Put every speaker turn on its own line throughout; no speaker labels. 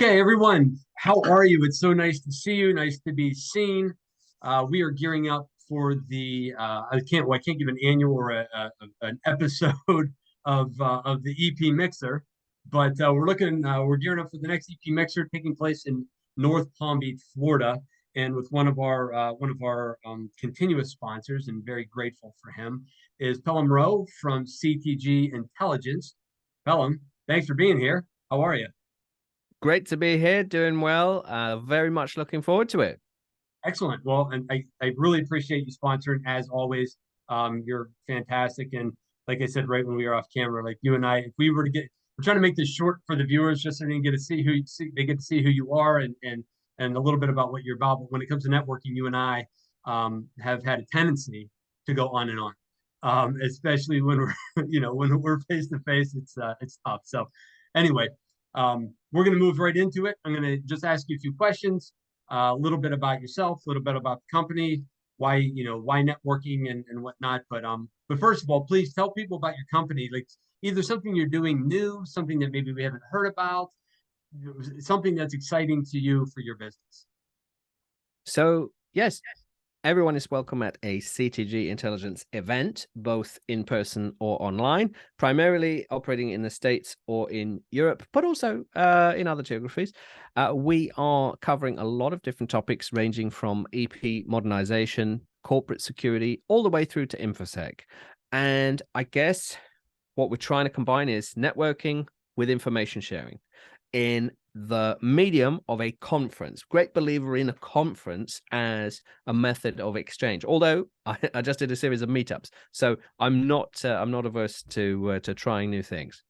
Okay, everyone, how are you? It's so nice to see you. Nice to be seen. We are gearing up for the I can't give an annual or an episode of the EP Mixer, but we're gearing up for the next EP Mixer taking place in North Palm Beach, Florida, and with one of our continuous sponsors, and very grateful for him, is Phelim Rowe from CTG Intelligence. Phelim, thanks for being here. How are you?
Great to be here, doing well. Very much looking forward to it.
Excellent. Well, and I really appreciate you sponsoring as always. You're fantastic. And like I said, right when we were off camera, like you and I, if we were to we're trying to make this short for the viewers just so they can get to see they get to see who you are and a little bit about what you're about. But when it comes to networking, you and I have had a tendency to go on and on, especially when we're, when we're face to face, it's tough. So anyway, we're going to move right into it. I'm going to just ask you a few questions, a little bit about yourself, a little bit about the company, why networking and whatnot. But first of all, please tell people about your company, like either something you're doing new, something that maybe we haven't heard about, something that's exciting to you for your business.
So, yes, everyone is welcome at a CTG Intelligence event, both in person or online, primarily operating in the States or in Europe, but also in other geographies. We are covering a lot of different topics ranging from EP modernization, corporate security, all the way through to InfoSec. And I guess what we're trying to combine is networking with information sharing in the medium of a conference. Great believer in a conference as a method of exchange. Although I just did a series of meetups, so I'm not averse to trying new things.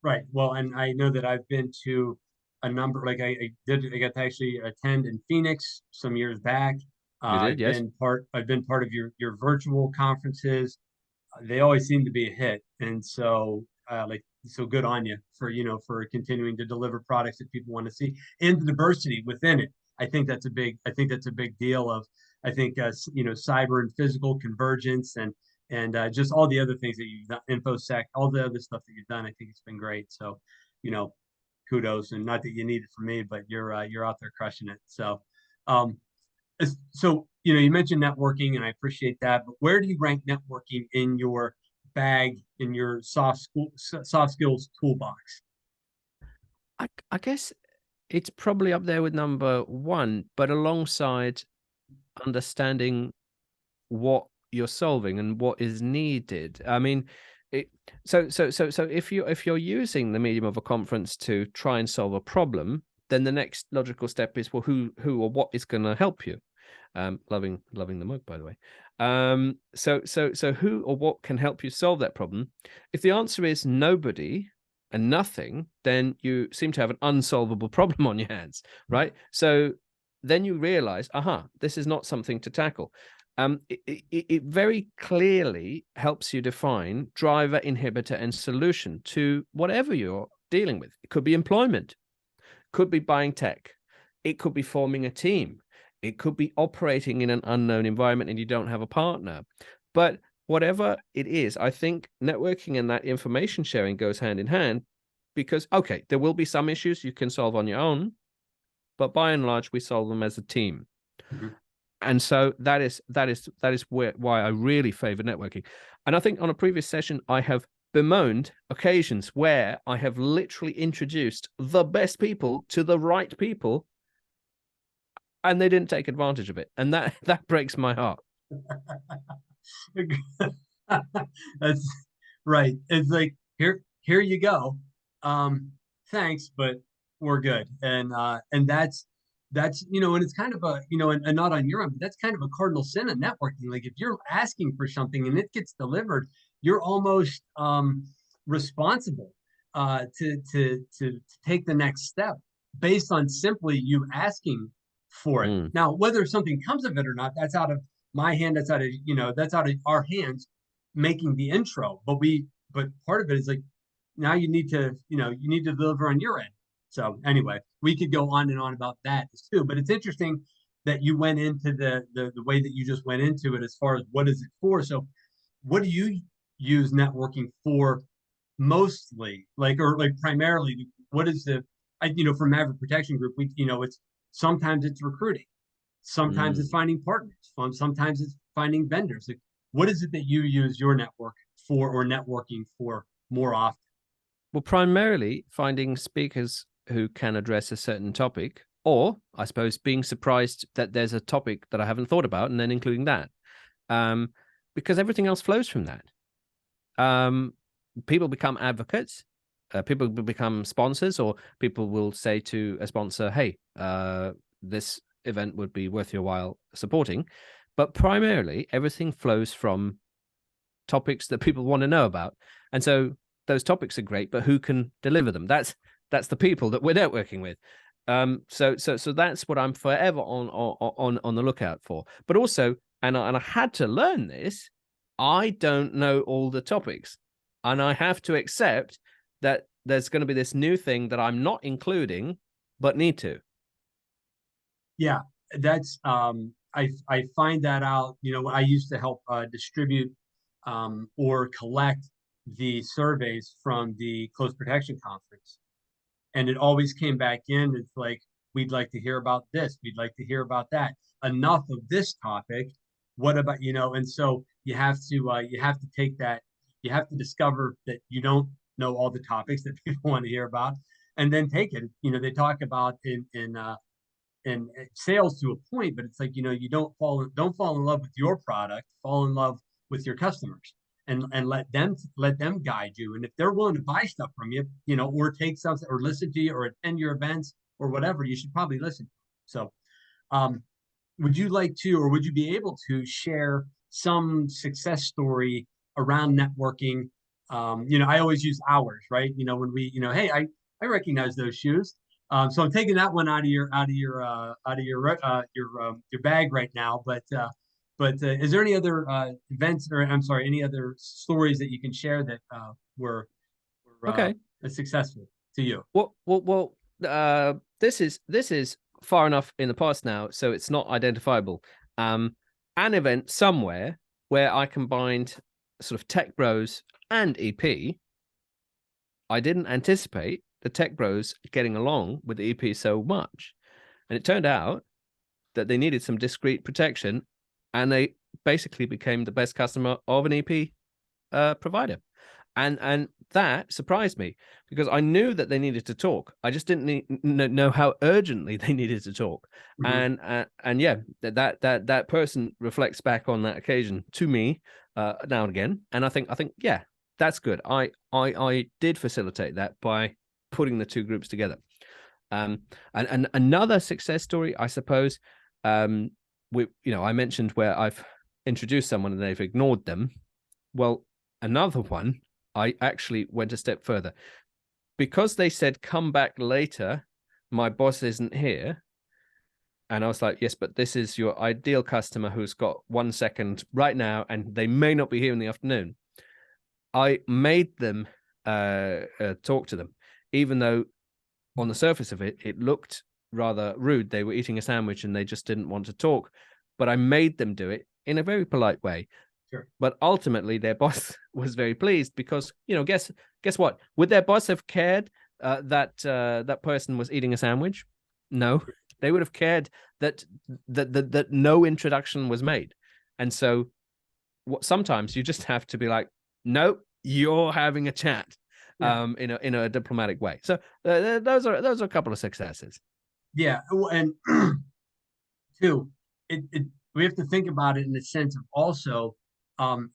Right. Well, and I know that I've been to a number. Like I got to actually attend in Phoenix some years back.
You did, yes?
I've been part of your virtual conferences. They always seem to be a hit, and so good on you for for continuing to deliver products that people want to see and the diversity within it. I think that's a big deal of cyber and physical convergence and just all the other things that you've done, infosec, all the other stuff that you've done. I think it's been great. So, you know, kudos, and not that you need it from me, but you're out there crushing it. Um, you mentioned networking, and I appreciate that. But where do you rank networking in your bag, in your soft skills toolbox?
I guess it's probably up there with number one, but alongside understanding what you're solving and what is needed. I mean, so if you're using the medium of a conference to try and solve a problem, then the next logical step is, well, who or what is going to help you? Loving the mug, by the way. So who or what can help you solve that problem? If the answer is nobody and nothing, then you seem to have an unsolvable problem on your hands, right? So then you realize, this is not something to tackle. It very clearly helps you define driver, inhibitor, and solution to whatever you're dealing with. It could be employment, could be buying tech, it could be forming a team, it could be operating in an unknown environment and you don't have a partner. But whatever it is, I think networking and that information sharing goes hand in hand because, okay, there will be some issues you can solve on your own, but by and large, we solve them as a team. Mm-hmm. And so that is why I really favor networking. And I think on a previous session, I have bemoaned occasions where I have literally introduced the best people to the right people, and they didn't take advantage of it. And that breaks my heart.
That's right. It's like, here you go. Thanks, but we're good. And that's and it's kind of a and not on your own, but that's kind of a cardinal sin of networking. Like if you're asking for something and it gets delivered, you're almost responsible to take the next step based on simply you asking for it. Now, whether something comes of it or not, that's out of my hand. That's out of our hands making the intro. But part of it is like, now you need to deliver on your end. So anyway, we could go on and on about that too. But it's interesting that you went into the way that you just went into it as far as what is it for. So what do you use networking for mostly? Like primarily, what is from Maverick Protection Group, it's sometimes it's recruiting, sometimes it's
Mm.
finding partners, sometimes it's finding vendors. Like, what is it that you use your network for or networking for more often?
Well, primarily finding speakers who can address a certain topic, or I suppose being surprised that there's a topic that I haven't thought about and then including that. Um, because everything else flows from that. Um, People become advocates, people become sponsors, or people will say to a sponsor, hey, this event would be worth your while supporting. But primarily, everything flows from topics that people want to know about. And so those topics are great, but who can deliver them? That's the people that we're networking with. So that's what I'm forever on the lookout for. But also, and I had to learn this, I don't know all the topics, and I have to accept that there's going to be this new thing that I'm not including, but need to.
Yeah, that's I find that out. I used to help distribute or collect the surveys from the Close Protection Conference, and it always came back in. It's like, we'd like to hear about this, we'd like to hear about that. Enough of this topic. What about, and so you have to take that, you have to discover that you don't know all the topics that people want to hear about, and then take it. They talk about in sales to a point, but it's like, you don't fall in love with your product, fall in love with your customers, and let them guide you. And if they're willing to buy stuff from you, or take something, or listen to you, or attend your events, or whatever, you should probably listen. So um would you like to, or would you be able to share some success story around networking? I always use ours, right? When we, hey, I recognize those shoes. So I'm taking that one out of your bag right now. But is there any other events, or I'm sorry, any other stories that you can share that were
Okay.
successful to you?
Well. This is far enough in the past now, so it's not identifiable. An event somewhere where I combined sort of tech bros and EP. I didn't anticipate the tech bros getting along with the EP so much, and it turned out that they needed some discrete protection, and they basically became the best customer of an EP provider. And that surprised me because I knew that they needed to talk. I just didn't know how urgently they needed to talk.
Mhm.
And yeah, that person reflects back on that occasion to me now and again. And I think yeah, that's good. I did facilitate that by putting the two groups together. And another success story, I suppose, I mentioned where I've introduced someone and they've ignored them. Well, another one, I actually went a step further because they said, come back later. My boss isn't here. And I was like, yes, but this is your ideal customer who's got 1 second right now, and they may not be here in the afternoon. I made them talk to them, even though on the surface of it, it looked rather rude. They were eating a sandwich and they just didn't want to talk. But I made them do it in a very polite way.
Sure.
But ultimately, their boss was very pleased because, guess what? Would their boss have cared that person was eating a sandwich? No, they would have cared that no introduction was made. And so, sometimes you just have to be like, no, you're having a chat,
Yeah.
in a diplomatic way. So those are a couple of successes.
Yeah. And two, it we have to think about it in the sense of also,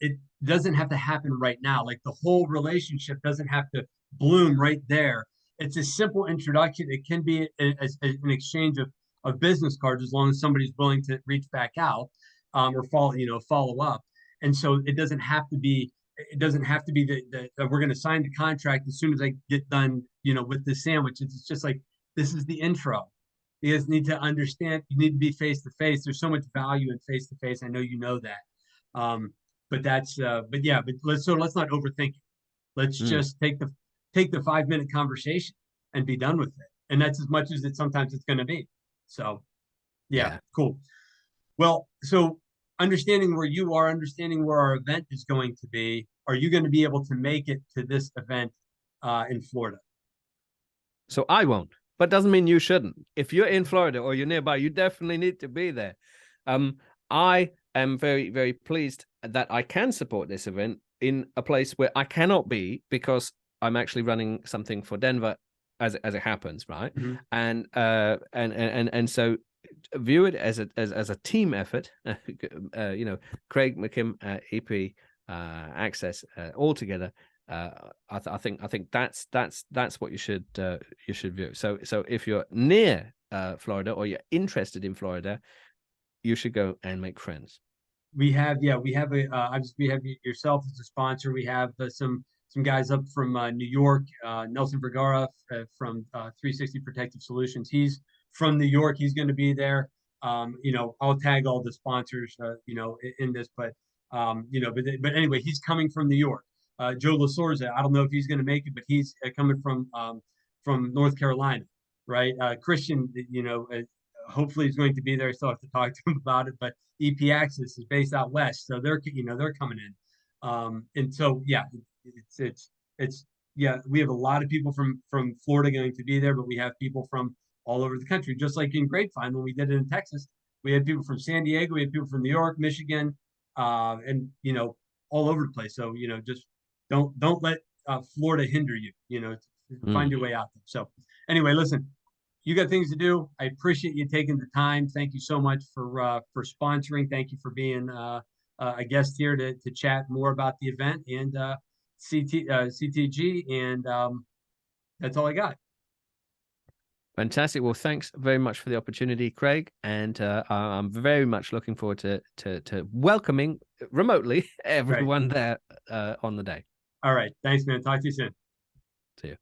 it doesn't have to happen right now. Like, the whole relationship doesn't have to bloom right there. It's a simple introduction. It can be an exchange of business cards, as long as somebody's willing to reach back out, or follow up. And so it doesn't have to be that we're going to sign the contract as soon as I get done, with the sandwich. It's just like, this is the intro. You guys need to understand. You need to be face to face. There's so much value in face to face. I know you know that. But yeah. But let's not overthink it. Let's
Mm,
just take the 5-minute conversation and be done with it. And that's as much as sometimes it's going to be. So yeah,
yeah.
cool. Well, so understanding where you are, understanding where our event is going to be, are you going to be able to make it to this event in Florida?
So I won't. but doesn't mean you shouldn't. If you're in Florida or you're nearby, you definitely need to be there. I am very, very pleased that I can support this event in a place where I cannot be because I'm actually running something for Denver as it happens, right?
Mm-hmm.
And so view it as a team effort. Craig, McKim, EP, Access, all together. I think that's what you should view. So if you're near Florida or you're interested in Florida, you should go and make friends.
We have we have yourself as a sponsor. We have some guys up from New York, Nelson Vergara from 360 Protective Solutions. He's from New York. He's going to be there. I'll tag all the sponsors, in this, but but anyway, he's coming from New York. Joe Lasorza, I don't know if he's going to make it, but he's coming from North Carolina, right? Christian, hopefully he's going to be there. I still have to talk to him about it, but EP Access is based out west, so they're coming in. And so yeah, it's yeah, we have a lot of people from Florida going to be there, but we have people from all over the country, just like in Grapevine when we did it in Texas. We had people from San Diego, we had people from New York, Michigan, and all over the place. So just don't let Florida hinder you. Find your way out there. So anyway, listen, you got things to do. I appreciate you taking the time. Thank you so much for sponsoring. Thank you for being a guest here to chat more about the event and CTG. And that's all I got.
Fantastic. Well, thanks very much for the opportunity, Craig. And I'm very much looking forward to welcoming remotely everyone there on the day.
All right. Thanks, man. Talk to you soon.
See you.